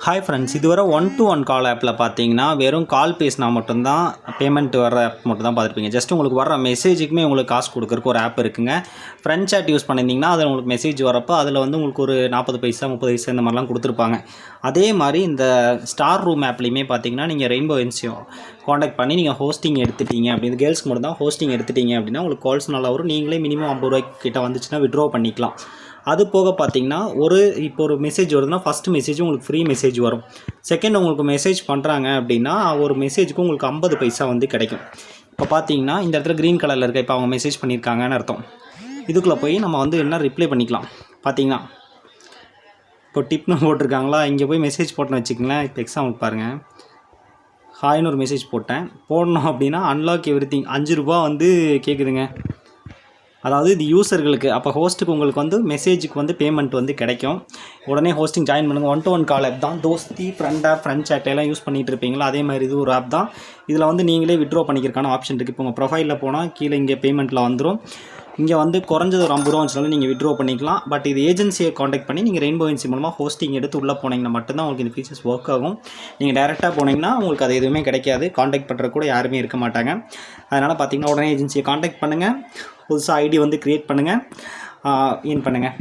Hi friends, இதுவரை 1-to-1 கால் ஆப்பில் பார்த்தீங்கன்னா வெறும் கால் பேசினா மட்டும்தான் பேமெண்ட் வர ஆப் மட்டும் தான் பார்த்துருப்பீங்க. ஜஸ்ட் உங்களுக்கு வர மெசேஜுக்குமே உங்களுக்கு காசு கொடுக்குறக்கு ஒரு ஆப் இருக்குங்க. ஃப்ரெண்ட் சாட் யூஸ் பண்ணியிருந்தீங்கன்னா அதில் உங்களுக்கு மெசேஜ் வரப்போ அதில் வந்து உங்களுக்கு ஒரு 40 பைசா 30 பைசா இந்த மாதிரிலாம் கொடுத்துருப்பாங்க. அதே மாதிரி இந்த ஸ்டார் ரூம் ஆப்லேயுமே பார்த்தீங்கன்னா நீங்கள் ரெயின்போ என்சியோ காண்டாக்ட் பண்ணி நீங்கள் ஹோஸ்டிங் எடுத்துட்டீங்க அப்படின்னு கேர்ள்ஸ்க்கு மட்டும் தான் ஹோஸ்டிங் எடுத்துட்டீங்க அப்படின்னா உங்களுக்கு கால்ஸ் நல்லா வரும். நீங்களே மினிமம் 50 ரூபாய்க்கு கிட்ட வந்துச்சுன்னா விட்ரா பண்ணிக்கலாம். அது போக பார்த்தீங்கன்னா இப்போ ஒரு மெசேஜ் வருதுன்னா ஃபஸ்ட்டு மெசேஜ் உங்களுக்கு ஃப்ரீ மெசேஜ் வரும். செகண்ட் உங்களுக்கு மெசேஜ் பண்ணுறாங்க அப்படின்னா ஒரு மெசேஜுக்கு உங்களுக்கு 50 பைசா வந்து கிடைக்கும். இப்போ பார்த்தீங்கன்னா இந்த இடத்துல க்ரீன் கலரில் இருக்க இப்போ அவங்க மெசேஜ் பண்ணியிருக்காங்கன்னு அர்த்தம். இதுக்குள்ளே போய் நம்ம வந்து என்ன ரிப்ளை பண்ணிக்கலாம். பார்த்தீங்கன்னா இப்போ டிப்னு போட்டிருக்காங்களா, இங்கே போய் மெசேஜ் போட்டேன்னு வச்சுக்கங்களேன். இப்போ எக்ஸாம்பிள் பாருங்கள், ஹாய்னு ஒரு மெசேஜ் போடணும் அப்படின்னா அன்லாக் எவ்ரிதிங் 5 ரூபா வந்து கேட்குதுங்க. அதாவது இது யூசர்களுக்கு. அப்போ ஹோஸ்ட்டுக்கு உங்களுக்கு வந்து மெசேஜுக்கு வந்து பேமெண்ட் வந்து கிடைக்கும். உடனே ஹோஸ்டிங் ஜாயின் பண்ணுங்கள். 1-to-1 கால் ஆப் தான். Dosti, friend app, friend chat எல்லாம் யூஸ் பண்ணிகிட்டு இருப்பீங்களா, அதே மாதிரி இது ஒரு ஆப் தான். இதில் வந்து நீங்களே விட்ரா பண்ணிக்கிறக்கான ஆப்ஷன் இருக்குது. இப்போ உங்கள் ப்ரொஃபைலில் போனால் கீழே இங்கே பேமெண்ட்டில் வந்துடும். இங்கே வந்து குறைஞ்சது ஒரு 50 ரூபா வச்சுனாலும் நீங்கள் விட்ரா பண்ணிக்கலாம். பட் இது ஏஜென்சியை காண்டாக்ட் பண்ணி நீங்கள் ரெயின்போ ஏஜென்சி மூலமாக ஹோஸ்டிங் எடுத்து உள்ளே போனீங்கன்னா மட்டும்தான் உங்களுக்கு இந்த ஃபீச்சர்ஸ் ஒர்க் ஆகும். நீங்கள் டேரெக்டாக போனீங்கன்னா உங்களுக்கு அது எதுவுமே கிடைக்காது. காண்டாக்ட் பண்ணுற கூட யாருமே இருக்க மாட்டாங்க. அதனால் பார்த்தீங்கன்னா உடனே ஏஜென்சியை காண்டாக்ட் பண்ணுங்கள். புதுசாக ஐடி வந்து க்ரியேட் பண்ணுங்கள், ஏர்ன் பண்ணுங்கள்.